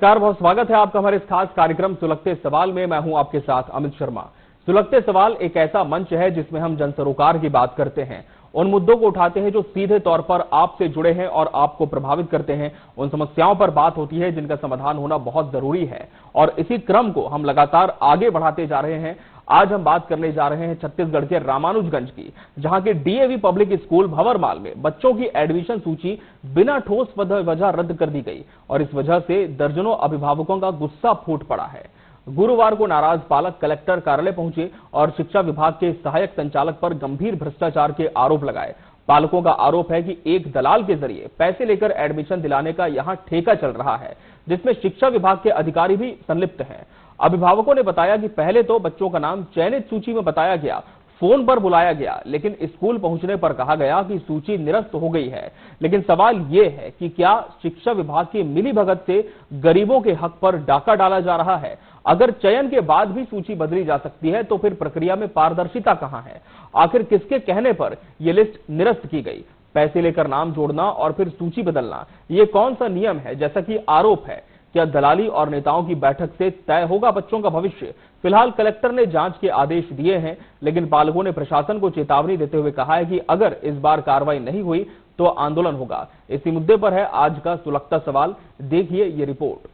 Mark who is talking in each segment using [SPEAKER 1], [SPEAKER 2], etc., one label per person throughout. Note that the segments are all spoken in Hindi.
[SPEAKER 1] नमस्कार, बहुत स्वागत है आपका हमारे इस खास कार्यक्रम सुलगते सवाल में। मैं हूं आपके साथ अमित शर्मा। सुलगते सवाल एक ऐसा मंच है जिसमें हम जन सरोकार की बात करते हैं, उन मुद्दों को उठाते हैं जो सीधे तौर पर आपसे जुड़े हैं और आपको प्रभावित करते हैं। उन समस्याओं पर बात होती है जिनका समाधान होना बहुत जरूरी है और इसी क्रम को हम लगातार आगे बढ़ाते जा रहे हैं। आज हम बात करने जा रहे हैं छत्तीसगढ़ के रामानुजगंज की, जहां के डीएवी पब्लिक स्कूल भंवरमाल में बच्चों की एडमिशन सूची बिना ठोस वजह रद्द कर दी गई और इस वजह से दर्जनों अभिभावकों का गुस्सा फूट पड़ा है। गुरुवार को नाराज पालक कलेक्टर कार्यालय पहुंचे और शिक्षा विभाग के सहायक संचालक पर गंभीर भ्रष्टाचार के आरोप लगाए। पालकों का आरोप है कि एक दलाल के जरिए पैसे लेकर एडमिशन दिलाने का यहां ठेका चल रहा है, जिसमें शिक्षा विभाग के अधिकारी भी संलिप्त हैं। अभिभावकों ने बताया कि पहले तो बच्चों का नाम चयनित सूची में बताया गया, फोन पर बुलाया गया, लेकिन स्कूल पहुंचने पर कहा गया कि सूची निरस्त हो गई है। लेकिन सवाल ये है कि क्या शिक्षा विभाग की मिलीभगत से गरीबों के हक पर डाका डाला जा रहा है? अगर चयन के बाद भी सूची बदली जा सकती है तो फिर प्रक्रिया में पारदर्शिता कहां है? आखिर किसके कहने पर यह लिस्ट निरस्त की गई? पैसे लेकर नाम जोड़ना और फिर सूची बदलना, ये कौन सा नियम है जैसा कि आरोप है? क्या दलाली और नेताओं की बैठक से तय होगा बच्चों का भविष्य? फिलहाल कलेक्टर ने जांच के आदेश दिए हैं, लेकिन पालकों ने प्रशासन को चेतावनी देते हुए कहा है कि अगर इस बार कार्रवाई नहीं हुई तो आंदोलन होगा। इसी मुद्दे पर है आज का सुलगता सवाल। देखिए ये रिपोर्ट।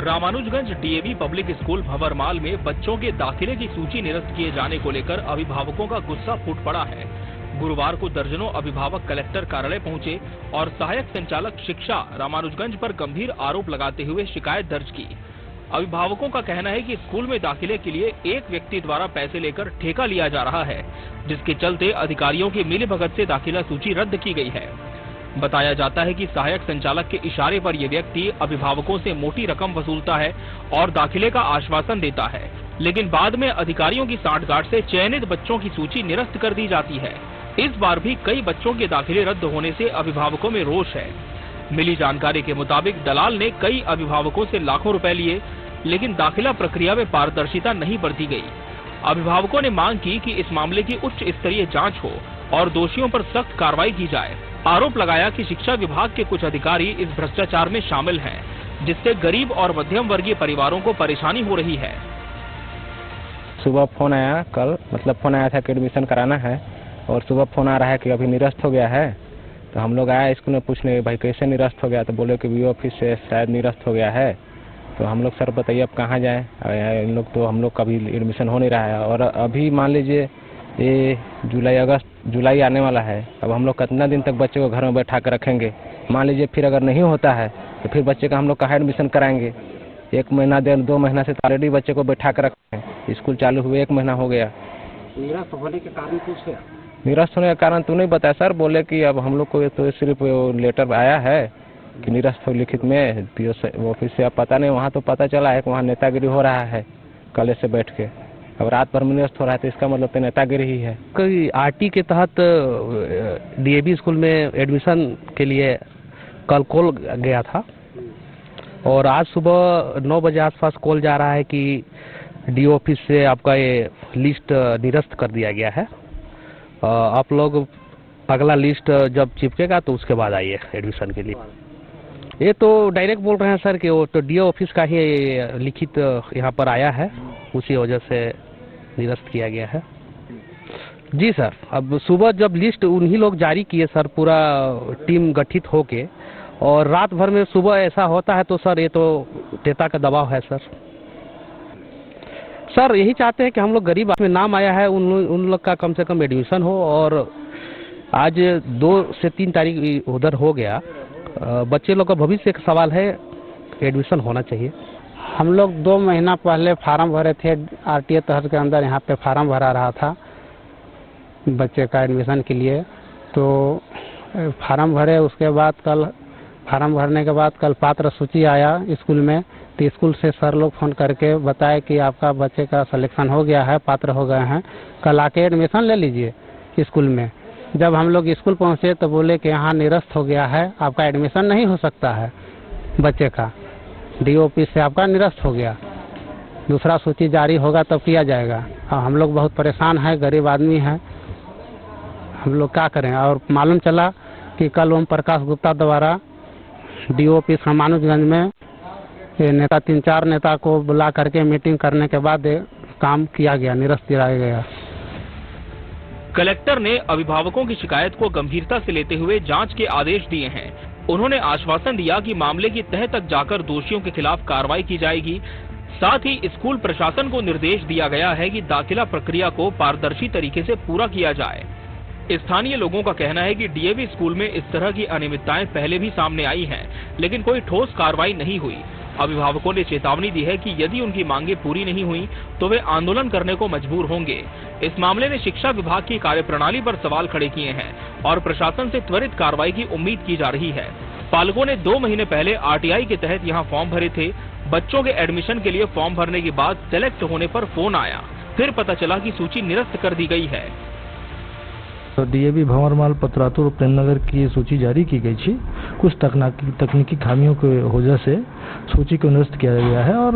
[SPEAKER 1] Ramanujganj DAV public school Bhanwarmal में बच्चों के दाखिले की सूची निरस्त किए जाने को लेकर अभिभावकों का गुस्सा फूट पड़ा है। गुरुवार को दर्जनों अभिभावक कलेक्टर कार्यालय पहुंचे और सहायक संचालक शिक्षा रामानुजगंज पर गंभीर आरोप लगाते हुए शिकायत दर्ज की। अभिभावकों का कहना है कि स्कूल में दाखिले के लिए एक व्यक्ति द्वारा पैसे लेकर ठेका लिया जा रहा है, जिसके चलते अधिकारियों की मिलीभगत से दाखिला सूची रद्द की गई है। बताया जाता है कि सहायक संचालक के इशारे पर यह व्यक्ति अभिभावकों से मोटी रकम वसूलता है और दाखिले का आश्वासन देता है, लेकिन बाद में अधिकारियों की सांठगांठ से चयनित बच्चों की सूची निरस्त कर दी जाती है। इस बार भी कई बच्चों के दाखिले रद्द होने से अभिभावकों में रोष है। मिली जानकारी के मुताबिक दलाल ने कई अभिभावकों से लाखों रुपए लिए, लेकिन दाखिला प्रक्रिया में पारदर्शिता नहीं बरती गई। अभिभावकों ने मांग की कि इस मामले की उच्च स्तरीय जांच हो और दोषियों पर सख्त कार्रवाई की जाए। आरोप लगाया कि शिक्षा विभाग के कुछ अधिकारी इस भ्रष्टाचार में शामिल हैं, जिससे गरीब और मध्यम वर्गीय परिवारों को परेशानी हो रही है।
[SPEAKER 2] सुबह फोन आया, कल मतलब फोन आया था कि एडमिशन कराना है और सुबह फोन आ रहा है कि अभी निरस्त हो गया है। तो हम लोग आए स्कूल में पूछने, भाई कैसे निरस्त हो गया? तो बोले कि वीओ ऑफिस से शायद निरस्त हो गया है। तो हम लोग सर बताइए अब कहाँ जाएँ? इन लोग तो हम लोग का भी एडमिशन हो नहीं रहा है और अभी मान लीजिए ये जुलाई आने वाला है। अब हम लोग कितना दिन तक बच्चे को घर में बैठा कर रखेंगे? मान लीजिए फिर अगर नहीं होता है तो फिर बच्चे का हम लोग कहाँ एडमिशन कराएंगे? 1 महीना 2 महीना से ऑलरेडी बच्चे को बैठा कर रखे हैं। स्कूल चालू हुए 1 महीना हो गया।
[SPEAKER 3] निरस्त होने के कारण कुछ है?
[SPEAKER 2] निरस्त होने का कारण तो नहीं बताया सर। बोले कि अब हम लोग को तो सिर्फ लेटर आया है कि निरस्त हो लिखित में पीओ ऑफिस से। अब पता नहीं, वहाँ तो पता चला है कि वहाँ नेतागिरी हो रहा है कल से बैठ के। अब रात भर में निरस्त हो रहा है तो इसका मतलब तो नेतागिरी ही है।
[SPEAKER 3] कोई आरटी के तहत डीएवी स्कूल में एडमिशन के लिए कल कॉल गया था और आज सुबह 9 बजे आसपास कॉल जा रहा है कि डी ऑफिस से आपका ये लिस्ट निरस्त कर दिया गया है। आप लोग अगला लिस्ट जब चिपकेगा तो उसके बाद आइए एडमिशन के लिए। ये तो डायरेक्ट बोल रहे हैं सर कि वो तो डी ऑफिस का ही लिखित यहाँ पर आया है, उसी वजह से निरस्त किया गया है। जी सर, अब सुबह जब लिस्ट उन्हीं लोग जारी किए सर, पूरा टीम गठित होके, और रात भर में सुबह ऐसा होता है तो सर ये तो नेता का दबाव है सर। सर यही चाहते हैं कि हम लोग गरीब में नाम आया है उन लोग का कम से कम एडमिशन हो और आज 2 से 3 तारीख उधर हो गया। बच्चे लोग का भविष्य का सवाल है, एडमिशन होना चाहिए।
[SPEAKER 4] हम लोग 2 महीना पहले फार्म भरे थे, आरटीए तहत के अंदर यहाँ पे फार्म भरा रहा था बच्चे का एडमिशन के लिए। तो फार्म भरे, उसके बाद कल फार्म भरने के बाद कल पात्र सूची आया स्कूल में तो स्कूल से सर लोग फ़ोन करके बताए कि आपका बच्चे का सिलेक्शन हो गया है, पात्र हो गए हैं, कल आके एडमिशन ले लीजिए स्कूल में। जब हम लोग स्कूल पहुँचे तो बोले कि यहाँ निरस्त हो गया है, आपका एडमिशन नहीं हो सकता है बच्चे का, DO ऑफिस से आपका निरस्त हो गया, दूसरा सूची जारी होगा तब किया जाएगा। और हम लोग बहुत परेशान हैं, गरीब आदमी हैं, हम लोग क्या करें। और मालूम चला कि कल ओम प्रकाश गुप्ता द्वारा DO ऑफिस रामानुजगंज में ये नेता 3-4 नेता को बुला करके मीटिंग करने के बाद काम किया गया, निरस्त दिलाया गया।
[SPEAKER 1] कलेक्टर ने अभिभावकों की शिकायत को गंभीरता से लेते हुए जांच के आदेश दिए हैं। उन्होंने आश्वासन दिया कि मामले की तह तक जाकर दोषियों के खिलाफ कार्रवाई की जाएगी। साथ ही स्कूल प्रशासन को निर्देश दिया गया है कि दाखिला प्रक्रिया को पारदर्शी तरीके से पूरा किया जाए। स्थानीय लोगों का कहना है कि DAV स्कूल में इस तरह की अनियमितताएं पहले भी सामने आई हैं, लेकिन कोई ठोस कार्रवाई नहीं हुई। अभिभावकों ने चेतावनी दी है कि यदि उनकी मांगे पूरी नहीं हुई तो वे आंदोलन करने को मजबूर होंगे। इस मामले ने शिक्षा विभाग की कार्यप्रणाली पर सवाल खड़े किए हैं और प्रशासन से त्वरित कार्रवाई की उम्मीद की जा रही है। पालकों ने 2 महीने पहले RTI के तहत यहां फॉर्म भरे थे। बच्चों के एडमिशन के लिए फॉर्म भरने के बाद सेलेक्ट होने पर फोन आया, फिर पता चला कि सूची निरस्त कर दी गई है।
[SPEAKER 5] DAV भंवरमाल, पतरातुर, प्रेमनगर की ये सूची जारी की गई थी। कुछ तकनीकी खामियों की वजह से सूची को निरस्त किया गया है और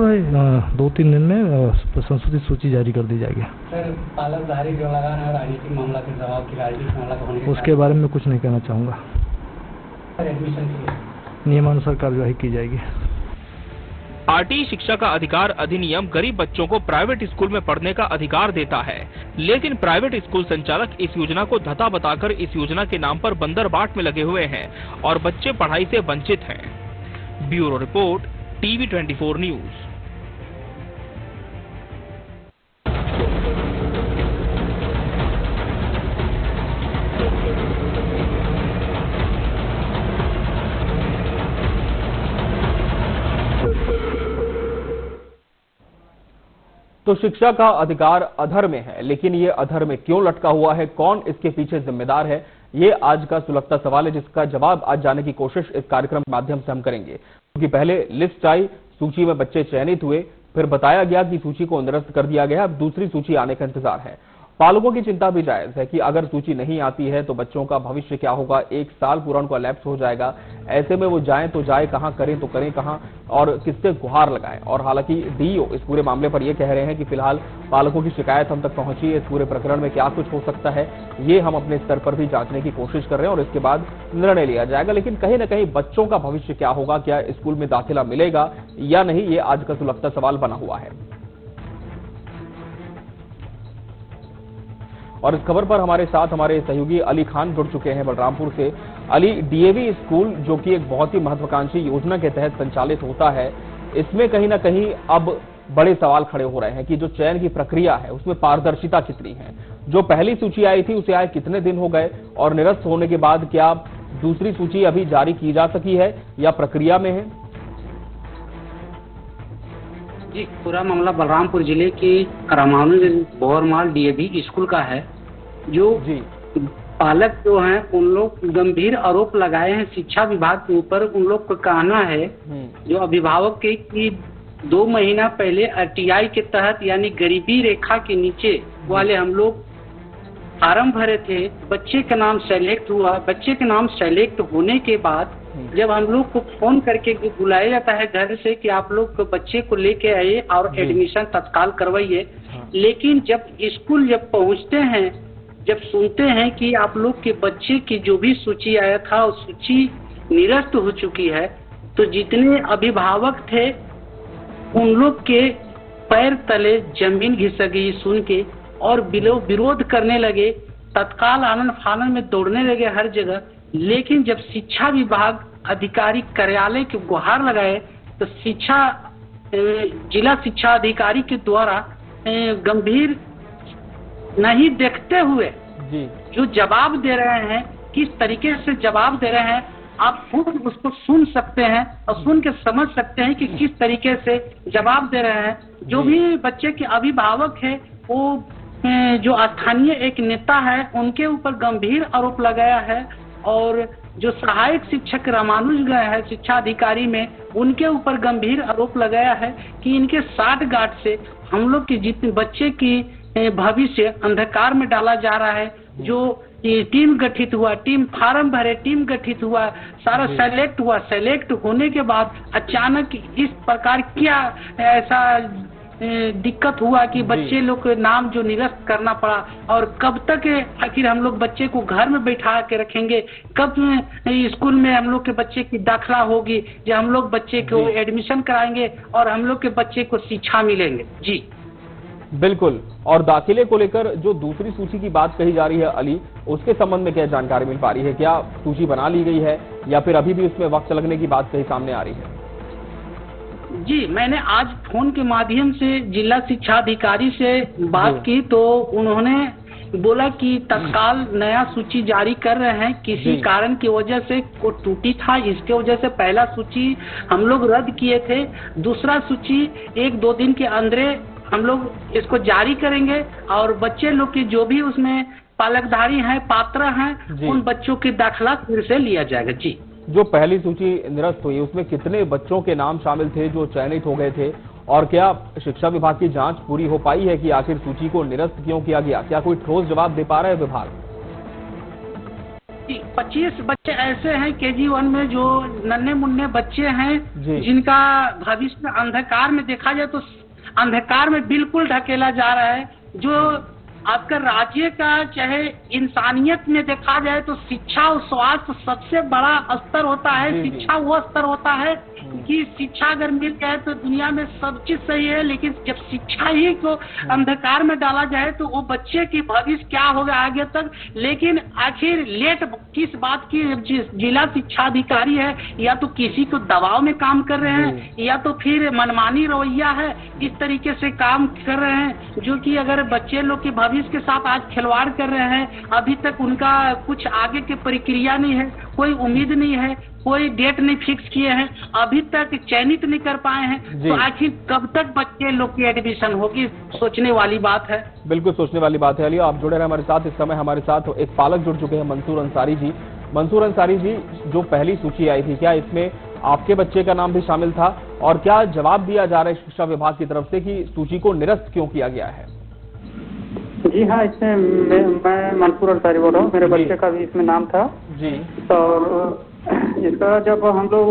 [SPEAKER 5] 2-3 दिन में संशोधित सूची जारी कर दी जाएगी।
[SPEAKER 4] सर, पालकधारी जो लगा है राजनीतिक मामला के दबाव की राजनीतिक मामला होने के
[SPEAKER 5] उसके बारे में कुछ नहीं कहना चाहूँगा।
[SPEAKER 4] एडमिशन के लिए
[SPEAKER 5] नियमानुसार कार्यवाही की जाएगी।
[SPEAKER 1] RT शिक्षा का अधिकार अधिनियम गरीब बच्चों को प्राइवेट स्कूल में पढ़ने का अधिकार देता है, लेकिन प्राइवेट स्कूल संचालक इस योजना को धता बताकर इस योजना के नाम पर बंदरबाट में लगे हुए हैं और बच्चे पढ़ाई से वंचित हैं। Bureau report, TV 24 news. तो शिक्षा का अधिकार अधर में है, लेकिन ये अधर में क्यों लटका हुआ है, कौन इसके पीछे जिम्मेदार है, ये आज का सुलगता सवाल है, जिसका जवाब आज जानने की कोशिश इस कार्यक्रम के माध्यम से हम करेंगे। क्योंकि पहले लिस्ट आई, सूची में बच्चे चयनित हुए, फिर बताया गया कि सूची को निरस्त कर दिया गया, अब दूसरी सूची आने का इंतजार है। पालकों की चिंता भी जायज है कि अगर सूची नहीं आती है तो बच्चों का भविष्य क्या होगा। 1 साल पूरा उनका लैप्स हो जाएगा, ऐसे में वो जाएं तो जाए कहां, करें तो करें कहां और किससे गुहार लगाएं। और हालांकि DO इस पूरे मामले पर यह कह रहे हैं कि फिलहाल पालकों की शिकायत हम तक पहुंची है, इस पूरे प्रकरण में क्या कुछ हो सकता है ये हम अपने स्तर पर भी जांचने की कोशिश कर रहे हैं और इसके बाद निर्णय लिया जाएगा। लेकिन कहीं ना कहीं बच्चों का भविष्य क्या होगा, क्या स्कूल में दाखिला मिलेगा या नहीं, ये आज का सुलगता सवाल बना हुआ है। और इस खबर पर हमारे साथ हमारे सहयोगी अली खान जुड़ चुके हैं बलरामपुर से। अली, DAV स्कूल जो कि एक बहुत ही महत्वाकांक्षी योजना के तहत संचालित होता है, इसमें कहीं ना कहीं अब बड़े सवाल खड़े हो रहे हैं कि जो चयन की प्रक्रिया है उसमें पारदर्शिता कितनी है। जो पहली सूची आई थी उसे आए कितने दिन हो गए और निरस्त होने के बाद क्या दूसरी सूची अभी जारी की जा सकी है या प्रक्रिया में है?
[SPEAKER 4] जी, पूरा मामला बलरामपुर जिले के रामानुजगंज भंवरमाल DAV स्कूल का है। जो
[SPEAKER 1] जी,
[SPEAKER 4] पालक जो हैं उन लोग गंभीर आरोप लगाए हैं शिक्षा विभाग के ऊपर। उन लोग का कहना है जो अभिभावक के कि 2 महीना पहले RTI के तहत यानी गरीबी रेखा के नीचे वाले हम लोग फार्म भरे थे, बच्चे का नाम सेलेक्ट हुआ। बच्चे का नाम सेलेक्ट होने के बाद जब हम लोग को फोन करके बुलाया जाता है घर से कि आप लोग बच्चे को लेके आइए और एडमिशन तत्काल करवाइए, लेकिन जब स्कूल जब पहुंचते हैं, जब सुनते हैं कि आप लोग के बच्चे की जो भी सूची आया था वो सूची निरस्त हो चुकी है, तो जितने अभिभावक थे उन लोग के पैर तले जमीन घिस गई सुन के और विरोध करने लगे, तत्काल आनन फानन में दौड़ने लगे हर जगह। लेकिन जब शिक्षा विभाग अधिकारी कार्यालय के गुहार लगाए तो जिला शिक्षा अधिकारी के द्वारा गंभीर नहीं देखते हुए जो जवाब दे रहे हैं, किस तरीके से जवाब दे रहे हैं आप खुद उसको सुन सकते हैं और सुन के समझ सकते हैं कि किस तरीके से जवाब दे रहे हैं। जो भी बच्चे के अभिभावक है वो जो स्थानीय एक नेता है उनके ऊपर गंभीर आरोप लगाया है और जो सहायक शिक्षक रामानुज गए हैं शिक्षा अधिकारी में, उनके ऊपर गंभीर आरोप लगाया है कि इनके साठगांठ से हम लोग के जितने बच्चे की भविष्य अंधकार में डाला जा रहा है। जो टीम गठित हुआ, टीम फार्म भरे, टीम गठित हुआ, सारा सेलेक्ट हुआ, सेलेक्ट होने के बाद अचानक इस प्रकार क्या ऐसा दिक्कत हुआ कि बच्चे लोग के नाम जो निरस्त करना पड़ा, और कब तक आखिर हम लोग बच्चे को घर में बैठा के रखेंगे, कब स्कूल में हम लोग के बच्चे की दाखिला होगी, जो हम लोग बच्चे को एडमिशन कराएंगे और हम लोग के बच्चे को शिक्षा मिलेंगे। जी
[SPEAKER 1] बिल्कुल। और दाखिले को लेकर जो दूसरी सूची की बात कही जा रही है अली, उसके संबंध में क्या जानकारी मिल पा रही है? क्या सूची बना ली गई है या फिर अभी भी उसमें वक्त लगने की बात कहीं सामने आ रही है?
[SPEAKER 4] जी, मैंने आज फोन के माध्यम से जिला शिक्षा अधिकारी से बात की तो उन्होंने बोला कि तत्काल नया सूची जारी कर रहे हैं, किसी कारण की वजह से वो टूटी था, इसके वजह से पहला सूची हम लोग रद्द किए थे, दूसरा सूची 1-2 दिन के अंदर हम लोग इसको जारी करेंगे और बच्चे लोग की जो भी उसमें पालकधारी हैं, पात्र हैं, उन बच्चों की दाखिला फिर से लिया जाएगा। जी,
[SPEAKER 1] जो पहली सूची निरस्त हुई उसमें कितने बच्चों के नाम शामिल थे जो चयनित हो गए थे, और क्या शिक्षा विभाग की जांच पूरी हो पाई है कि आखिर सूची को निरस्त क्यों किया गया? क्या कोई ठोस जवाब दे पा रहा है विभाग?
[SPEAKER 4] 25 बच्चे ऐसे हैं KG1 में जो नन्हे मुन्ने बच्चे हैं जिनका भविष्य अंधकार में देखा जाए तो अंधकार में बिल्कुल ढकेला जा रहा है। जो आपका राज्य का चाहे इंसानियत में देखा जाए तो शिक्षा और स्वास्थ्य सबसे बड़ा स्तर होता है। शिक्षा वो स्तर होता है कि शिक्षा अगर मिल जाए तो दुनिया में सब चीज सही है, लेकिन जब शिक्षा ही को अंधकार में डाला जाए तो वो बच्चे की भविष्य क्या होगा आगे तक। लेकिन आखिर लेट किस बात की? जिला शिक्षा अधिकारी है या तो किसी को दबाव में काम कर रहे हैं या तो फिर मनमानी रवैया है, इस तरीके से काम कर रहे हैं जो कि अगर बच्चे लोग के भविष्य के साथ आज खिलवाड़ कर रहे हैं। अभी तक उनका कुछ आगे की प्रक्रिया नहीं है, कोई उम्मीद नहीं है, कोई डेट नहीं फिक्स किए हैं, अभी तक चयनित नहीं कर पाए हैं, तो आखिर कब तक बच्चे लोग की एडमिशन होगी? सोचने वाली बात है।
[SPEAKER 1] बिल्कुल सोचने वाली बात है। अली, आप जुड़े रहे हमारे साथ। इस समय हमारे साथ एक पालक जुड़ चुके हैं, मंसूर अंसारी जी। मंसूर अंसारी जी, जो पहली सूची आई थी, क्या इसमें आपके बच्चे का नाम भी शामिल था, और क्या जवाब दिया जा रहा है शिक्षा विभाग की तरफ से कि सूची को निरस्त क्यों किया गया है?
[SPEAKER 6] जी हाँ, इसमें मैं मंसूर अंसारी बोल रहा हूँ, मेरे बच्चे का भी इसमें नाम था
[SPEAKER 1] जी।
[SPEAKER 6] और इसका जब हम लोग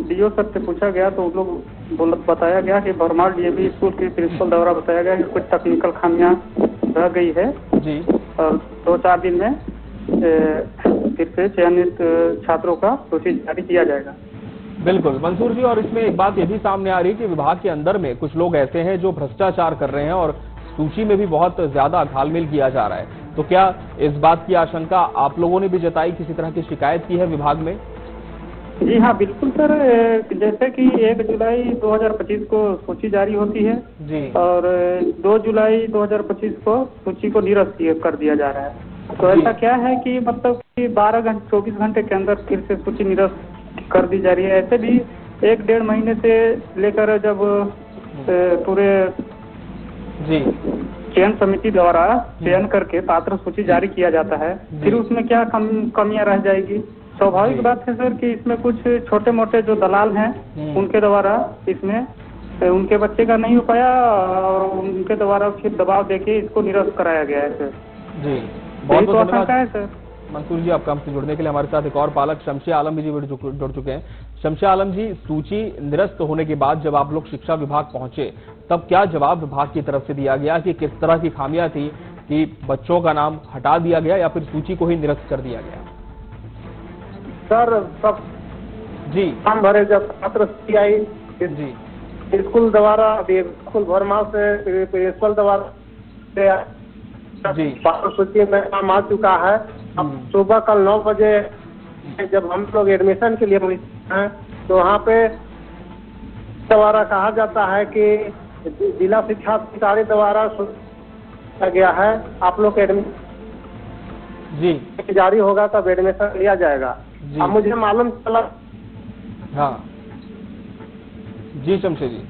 [SPEAKER 6] DO सर से पूछा गया तो उन लोग बताया गया कि भरमाल DAV स्कूल के प्रिंसिपल द्वारा बताया गया कि कुछ टेक्निकल खामियां रह गई है
[SPEAKER 1] जी,
[SPEAKER 6] और 2-4 दिन में फिर से चयनित छात्रों का सूची जारी किया जाएगा।
[SPEAKER 1] बिल्कुल मंसूर जी, और इसमें एक बात ये भी सामने आ रही है कि विभाग के अंदर में कुछ लोग ऐसे हैं जो भ्रष्टाचार कर रहे हैं और सूची में भी बहुत ज्यादा घालमेल किया जा रहा है। तो क्या इस बात की आशंका आप लोगों ने भी जताई, किसी तरह की शिकायत की है विभाग में?
[SPEAKER 6] जी हाँ बिल्कुल सर, जैसे कि 1 जुलाई 2025 को सूची जारी होती है
[SPEAKER 1] जी, और
[SPEAKER 6] 2 जुलाई 2025 को सूची को निरस्त कर दिया जा रहा है। तो ऐसा क्या है कि मतलब कि 24 घंटे के अंदर फिर से सूची निरस्त कर दी जा रही है। ऐसे भी 1-1.5 महीने से लेकर जब पूरे
[SPEAKER 1] जी
[SPEAKER 6] चयन समिति द्वारा चयन करके पात्र सूची जारी किया जाता है, फिर उसमें क्या कमियां रह जाएगी? स्वाभाविक बात है सर कि इसमें कुछ छोटे मोटे जो दलाल हैं उनके द्वारा इसमें उनके बच्चे का नहीं हो पाया और उनके द्वारा फिर दबाव देके इसको निरस्त कराया गया है सर।
[SPEAKER 1] जी, बहुत बहुत धन्यवाद
[SPEAKER 6] है सर।
[SPEAKER 1] मंसूर जी, आपका हमसे जुड़ने के लिए। हमारे साथ एक और पालक शमशे आलम जी जुड़ चुके हैं। शमशे आलम जी, सूची निरस्त होने के बाद जब आप लोग शिक्षा विभाग पहुंचे तब क्या जवाब विभाग की तरफ से दिया गया कि किस तरह की खामियां थी कि बच्चों का नाम हटा दिया गया या फिर सूची को ही निरस्त कर दिया गया?
[SPEAKER 7] सर सब
[SPEAKER 1] जी
[SPEAKER 7] फॉर्म भरे जब छात्र आई
[SPEAKER 1] जी
[SPEAKER 7] स्कूल द्वारा स्कूल भरमाल से प्रिंसिपल द्वारा
[SPEAKER 1] जी
[SPEAKER 7] सूची में नाम आ चुका है। अब सुबह कल 9 बजे जब हम लोग एडमिशन के लिए हैं तो वहाँ पे द्वारा कहा जाता है कि जिला शिक्षा अधिकारी द्वारा गया है आप लोग एडमिशन
[SPEAKER 1] जी
[SPEAKER 7] जारी होगा तब एडमिशन लिया जाएगा। अब मुझे मालूम चला।
[SPEAKER 1] हाँ जी शमशे जी,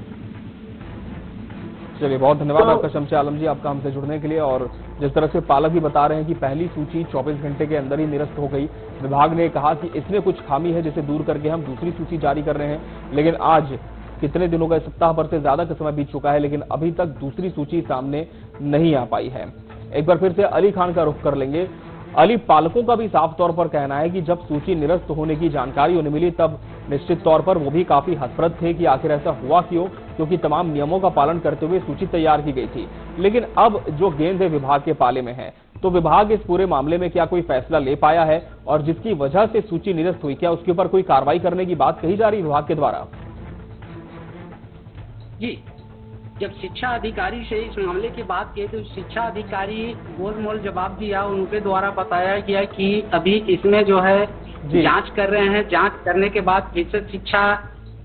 [SPEAKER 1] चलिए, बहुत धन्यवाद आपका शमशेर आलम जी, आपका हमसे जुड़ने के लिए। और जिस तरह से पालक भी बता रहे हैं कि पहली सूची 24 घंटे के अंदर ही निरस्त हो गई। विभाग ने कहा कि इसमें कुछ खामी है जिसे दूर करके हम दूसरी सूची जारी कर रहे हैं, लेकिन आज कितने दिनों का, सप्ताह भर से ज्यादा का समय बीत चुका है, लेकिन अभी तक दूसरी सूची सामने नहीं आ पाई है। एक बार फिर से अली खान का रुख कर लेंगे। अली, पालकों का भी साफ तौर पर कहना है कि जब सूची निरस्त होने की जानकारी उन्हें मिली तब निश्चित तौर पर वो भी काफी हतप्रभ थे कि आखिर ऐसा हुआ क्यों, क्योंकि तमाम नियमों का पालन करते हुए सूची तैयार की गई थी। लेकिन अब जो गेंद है विभाग के पाले में है, तो विभाग इस पूरे मामले में क्या कोई फैसला ले पाया है और जिसकी वजह से सूची निरस्त हुई, क्या उसके ऊपर कोई कार्रवाई करने की बात कही जा रही है विभाग के द्वारा?
[SPEAKER 4] जी, जब शिक्षा अधिकारी से इस मामले की बात की तो शिक्षा अधिकारी गोलमोल जवाब दिया। उनके द्वारा बताया गया कि अभी इसमें जो है जांच कर रहे हैं, जांच करने के बाद फिर से शिक्षा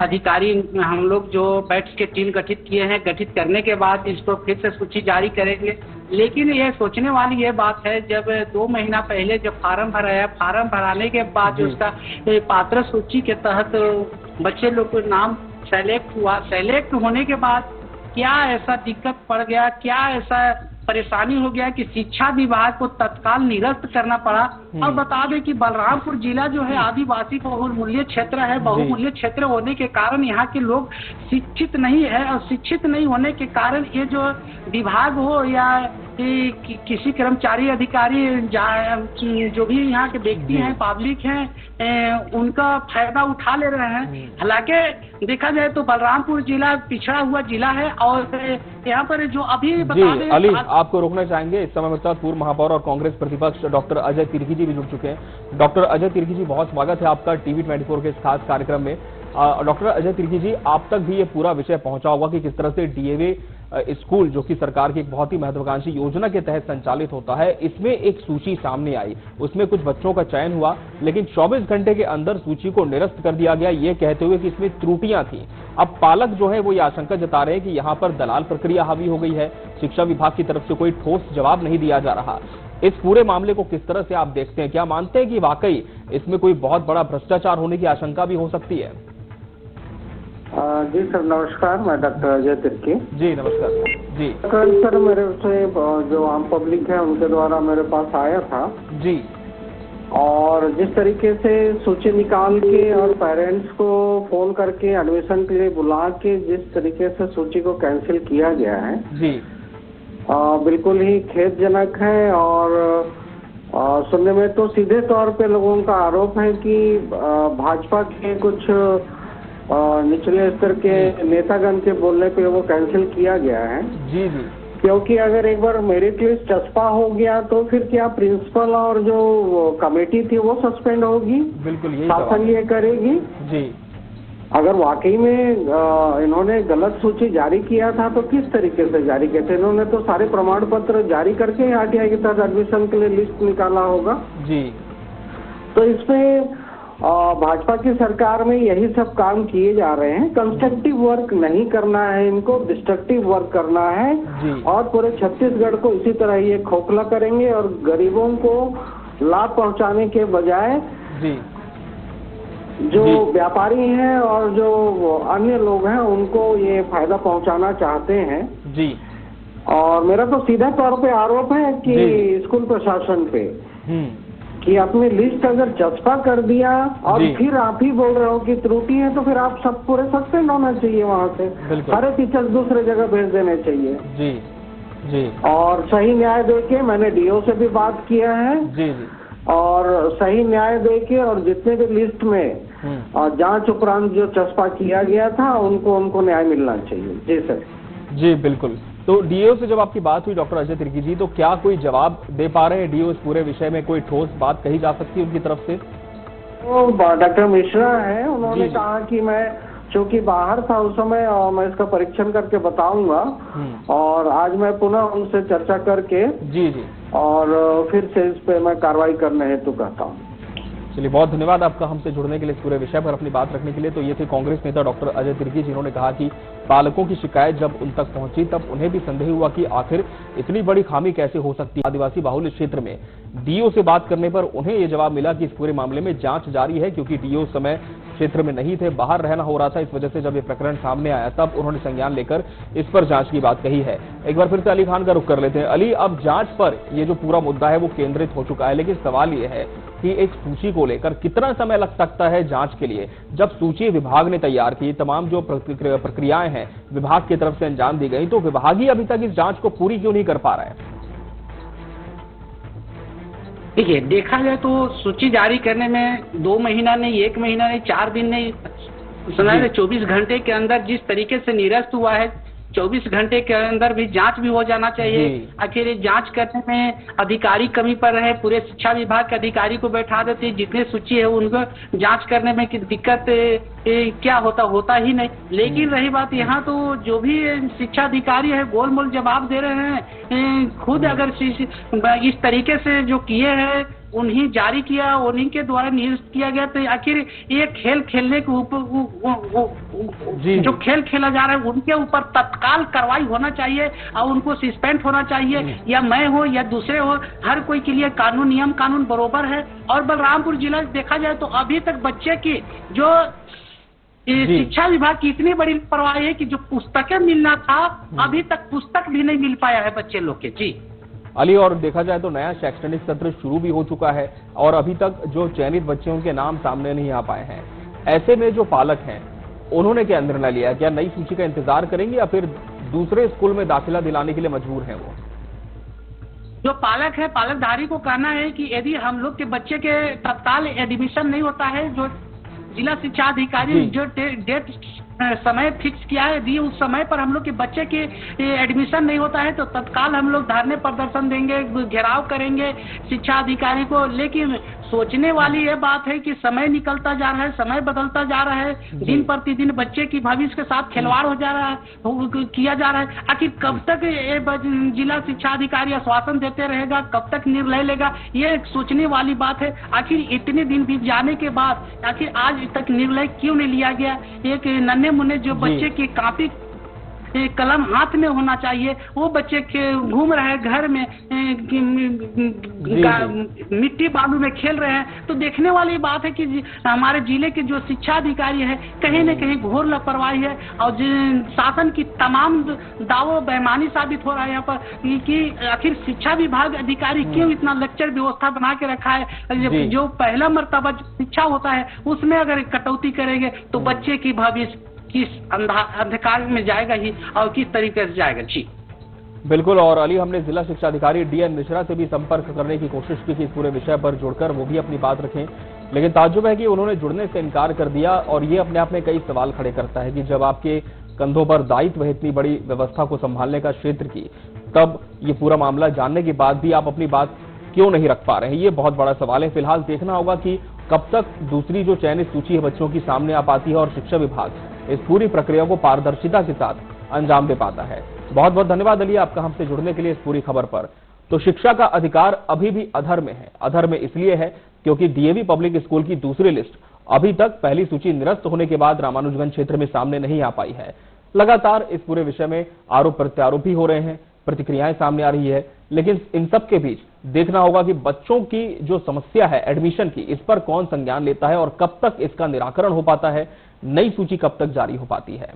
[SPEAKER 4] अधिकारी हम लोग जो बैठ के टीम गठित किए हैं, गठित करने के बाद इसको फिर से सूची जारी करेंगे। लेकिन ये सोचने वाली ये बात है, जब 2 महीना पहले जब फार्म भराया, फार्म भराने के बाद उसका पात्र सूची के तहत बच्चे लोग को नाम सेलेक्ट हुआ। सेलेक्ट होने के बाद क्या ऐसा दिक्कत पड़ गया, क्या ऐसा परेशानी हो गया कि शिक्षा विभाग को तत्काल निरस्त करना पड़ा। और बता दें कि बलरामपुर जिला जो है आदिवासी बहुमूल्य क्षेत्र है। बहुमूल्य क्षेत्र होने के कारण यहाँ के लोग शिक्षित नहीं है, और शिक्षित नहीं होने के कारण ये जो विभाग हो या किसी कर्मचारी अधिकारी जो भी यहाँ के व्यक्ति हैं, पब्लिक हैं, उनका फायदा उठा ले रहे हैं। हालांकि देखा जाए तो बलरामपुर जिला पिछड़ा हुआ जिला है। और यहाँ पर जो अभी बता दें,
[SPEAKER 1] अली, आपको रोकना चाहेंगे। इस समय मेरे साथ पूर्व महापौर और कांग्रेस प्रतिपक्ष डॉक्टर अजय तिर्की जी भी जुड़ चुके हैं। डॉक्टर अजय तिर्की जी, बहुत स्वागत है आपका टीवी 24 के इस खास कार्यक्रम में। डॉक्टर अजय तिर्की जी, आप तक भी ये पूरा विषय पहुंचा होगा कि किस तरह से डीएवी स्कूल, जो कि सरकार की एक बहुत ही महत्वाकांक्षी योजना के तहत संचालित होता है, इसमें एक सूची सामने आई, उसमें कुछ बच्चों का चयन हुआ, लेकिन 24 घंटे के अंदर सूची को निरस्त कर दिया गया, ये कहते हुए कि इसमें त्रुटियां थी। अब पालक जो है वो ये आशंका जता रहे हैं कि यहाँ पर दलाल प्रक्रिया हावी हो गई है, शिक्षा विभाग की तरफ से कोई ठोस जवाब नहीं दिया जा रहा। इस पूरे मामले को किस तरह से आप देखते हैं? क्या मानते हैं कि वाकई इसमें कोई बहुत बड़ा भ्रष्टाचार होने की आशंका भी हो सकती है?
[SPEAKER 7] जी सर, नमस्कार। मैं डॉक्टर अजय तिर्की।
[SPEAKER 1] जी नमस्कार जी।
[SPEAKER 7] कल सर मेरे से जो आम पब्लिक है उनके द्वारा मेरे पास आया था
[SPEAKER 1] जी,
[SPEAKER 7] और जिस तरीके से सूची निकाल के और पेरेंट्स को फोन करके एडमिशन के लिए बुला के जिस तरीके से सूची को कैंसिल किया गया है
[SPEAKER 1] जी,
[SPEAKER 7] बिल्कुल ही खेदजनक है। और सुनने में तो सीधे तौर पे लोगों का आरोप है कि भाजपा के कुछ निचले स्तर के नेतागण के बोलने पे वो कैंसिल किया गया है।
[SPEAKER 1] जी जी,
[SPEAKER 7] क्योंकि अगर एक बार मेरिट लिस्ट चस्पा हो गया तो फिर क्या प्रिंसिपल और जो कमेटी थी वो सस्पेंड होगी?
[SPEAKER 1] बिल्कुल यही
[SPEAKER 7] शासन ये करेगी
[SPEAKER 1] जी।
[SPEAKER 7] अगर वाकई में इन्होंने गलत सूची जारी किया था तो किस तरीके से जारी किया था? इन्होंने तो सारे प्रमाण पत्र जारी करके आरटीआई के तहत एडमिशन के लिए लिस्ट निकाला होगा
[SPEAKER 1] जी।
[SPEAKER 7] तो इसमें भाजपा की सरकार में यही सब काम किए जा रहे हैं। कंस्ट्रक्टिव वर्क नहीं करना है इनको, डिस्ट्रक्टिव वर्क करना है
[SPEAKER 1] जी।
[SPEAKER 7] और पूरे छत्तीसगढ़ को इसी तरह ये खोखला करेंगे और गरीबों को लाभ पहुंचाने के बजाय
[SPEAKER 1] जी
[SPEAKER 7] जो व्यापारी हैं और जो अन्य लोग हैं उनको ये फायदा पहुंचाना चाहते हैं
[SPEAKER 1] जी।
[SPEAKER 7] और मेरा तो सीधा तौर पे आरोप है कि स्कूल प्रशासन पे कि आपने लिस्ट अगर चस्पा कर दिया और फिर आप ही बोल रहे हो कि त्रुटि है तो फिर आप सब पूरे सस्पेंड होना चाहिए वहाँ से, सारे टीचर्स दूसरे जगह भेज देने चाहिए जी जी। और सही न्याय देके मैंने डीओ से भी बात किया है जी जी, और सही न्याय देके और जितने भी लिस्ट में जांच उपरांत जो चस्पा किया गया था उनको न्याय मिलना चाहिए। जी सर। जी
[SPEAKER 1] बिल्कुल। तो डीओ से जब आपकी बात हुई डॉक्टर अजय तिर्की जी, तो क्या कोई जवाब दे पा रहे हैं डीओ इस पूरे विषय में? कोई ठोस बात कही जा सकती है उनकी तरफ से?
[SPEAKER 7] तो डॉक्टर मिश्रा है, उन्होंने कहा कि मैं चूंकि बाहर था उस समय और मैं इसका परीक्षण करके बताऊंगा, और आज मैं पुनः उनसे चर्चा करके जी जी और फिर से इस पे मैं कार्रवाई करने हेतु कहता हूँ।
[SPEAKER 1] चलिए, बहुत धन्यवाद आपका हमसे जुड़ने के लिए, इस पूरे विषय पर अपनी बात रखने के लिए। तो ये थे कांग्रेस नेता डॉक्टर अजय तिर्की, जिन्होंने कहा कि पालकों की शिकायत जब उन तक पहुंची तब उन्हें भी संदेह हुआ कि आखिर इतनी बड़ी खामी कैसे हो सकती है आदिवासी बाहुल्य क्षेत्र में। डीओ से बात करने पर उन्हें यह जवाब मिला कि इस पूरे मामले में जांच जारी है, क्योंकि डीओ समय क्षेत्र में नहीं थे, बाहर रहना हो रहा था। इस वजह से जब ये प्रकरण सामने आया तब उन्होंने संज्ञान लेकर इस पर जांच की बात कही है। एक बार फिर से अली खान का रुख कर लेते हैं। अली, अब जांच पर ये जो पूरा मुद्दा है वो केंद्रित हो चुका है, लेकिन सवाल ये है कि एक सूची को लेकर कितना समय लग सकता है जांच के लिए? जब सूची विभाग ने तैयार की, तमाम जो प्रक्रियाएं हैं विभाग की तरफ से अंजाम दी गई, तो विभाग ही अभी तक इस जांच को पूरी क्यों नहीं कर पा रहा है?
[SPEAKER 4] देखिए, देखा जाए तो सूची जारी करने में 2 महीना नहीं, 1 महीना नहीं, 4 दिन नहीं, सुना है 24 घंटे के अंदर जिस तरीके से निरस्त हुआ है, 24 घंटे के अंदर भी जांच भी हो जाना चाहिए। आखिर जांच करने में अधिकारी कमी पर रहे, पूरे शिक्षा विभाग के अधिकारी को बैठा देते, जितने सूची है उनको जांच करने में कि दिक्कत क्या होता ही नहीं। लेकिन रही बात यहाँ, तो जो भी शिक्षा अधिकारी है गोलमोल जवाब दे रहे हैं। खुद अगर इस तरीके से जो किए हैं उन्हीं जारी किया, उन्हीं के द्वारा नियुक्त किया गया, तो आखिर ये खेल खेलने के ऊपर जो खेल खेला जा रहा है उनके ऊपर तत्काल कार्रवाई होना चाहिए और उनको सस्पेंड होना चाहिए, या मैं हो या दूसरे हो, हर कोई के लिए कानून नियम कानून बरोबर है। और बलरामपुर जिला देखा जाए तो अभी तक बच्चे की जो शिक्षा विभाग की इतनी बड़ी लापरवाही है कि जो पुस्तकें मिलना था अभी तक पुस्तक भी नहीं मिल पाया है बच्चे लोग के। जी
[SPEAKER 1] अली, और देखा जाए तो नया शैक्षणिक सत्र शुरू भी हो चुका है और अभी तक जो चयनित बच्चों के नाम सामने नहीं आ पाए हैं। ऐसे में जो पालक हैं उन्होंने क्या निर्णय लिया? क्या नई सूची का इंतजार करेंगे या फिर दूसरे स्कूल में दाखिला दिलाने के लिए मजबूर हैं वो?
[SPEAKER 4] जो पालक है, पालकधारी को कहना है कि यदि हम लोग के बच्चे के तत्काल एडमिशन नहीं होता है, जो जिला शिक्षा अधिकारी जो डेट समय फिक्स किया है, यदि उस समय पर हम लोग के बच्चे के एडमिशन नहीं होता है तो तत्काल हम लोग धरने प्रदर्शन देंगे, घेराव करेंगे शिक्षा अधिकारी को। लेकिन सोचने वाली ये बात है कि समय निकलता जा रहा है, समय बदलता जा रहा है, दिन प्रतिदिन बच्चे की भविष्य के साथ खिलवाड़ हो जा रहा है, किया जा रहा है। आखिर कब तक ये जिला शिक्षा अधिकारी आश्वासन देते रहेगा, कब तक निर्णय लेगा, ये एक सोचने वाली बात है। आखिर इतने दिन बीत जाने के बाद आखिर आज तक निर्णय क्यों नहीं लिया गया? एक नन्हे मुन्ने जो बच्चे की कापी कलम हाथ में होना चाहिए, वो बच्चे के घूम रहे हैं घर में, मिट्टी बालू में खेल रहे हैं। तो देखने वाली बात है कि हमारे जिले के जो शिक्षा अधिकारी है कहीं न कहीं घोर लापरवाही है और शासन की तमाम दावों बेईमानी साबित हो रहा है यहाँ पर कि आखिर शिक्षा विभाग अधिकारी क्यों इतना लेक्चर व्यवस्था बना के रखा है। जो पहला मर्तबा शिक्षा होता है उसमें अगर कटौती करेंगे तो बच्चे की भविष्य किस अंधकार में जाएगा ही और किस तरीके से जाएगा। जी
[SPEAKER 1] बिल्कुल। और अली, हमने जिला शिक्षा अधिकारी DN मिश्रा से भी संपर्क करने की कोशिश की थी इस पूरे विषय पर जुड़कर वो भी अपनी बात रखें, लेकिन ताज्जुब है कि उन्होंने जुड़ने से इनकार कर दिया। और ये अपने आप में कई सवाल खड़े करता है कि जब आपके कंधों पर दायित्व है इतनी बड़ी व्यवस्था को संभालने का क्षेत्र की, तब ये पूरा मामला जानने के बाद भी आप अपनी बात क्यों नहीं रख पा रहे हैं? ये बहुत बड़ा सवाल है। फिलहाल देखना होगा कि कब तक दूसरी जो चयनित सूची है बच्चों की सामने आ पाती है और शिक्षा विभाग इस पूरी प्रक्रिया को पारदर्शिता के साथ अंजाम दे पाता है। बहुत बहुत धन्यवाद अली आपका हमसे जुड़ने के लिए इस पूरी खबर पर। तो शिक्षा का अधिकार अभी भी अधर में है। अधर में इसलिए है क्योंकि DAV पब्लिक स्कूल की दूसरी लिस्ट अभी तक पहली सूची निरस्त होने के बाद रामानुजगंज क्षेत्र में सामने नहीं आ पाई है। लगातार इस पूरे विषय में आरोप प्रत्यारोप भी हो रहे हैं, प्रतिक्रियाएं सामने आ रही है, लेकिन इन सब के बीच देखना होगा कि बच्चों की जो समस्या है एडमिशन की, इस पर कौन संज्ञान लेता है और कब तक इसका निराकरण हो पाता है, नई सूची कब तक जारी हो पाती है।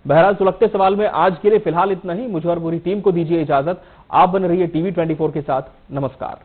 [SPEAKER 1] बहरहाल सुलगते सवाल में आज के लिए फिलहाल इतना ही। मुझे और पूरी टीम को दीजिए इजाजत। आप बन रहिए TV 24 के साथ। नमस्कार।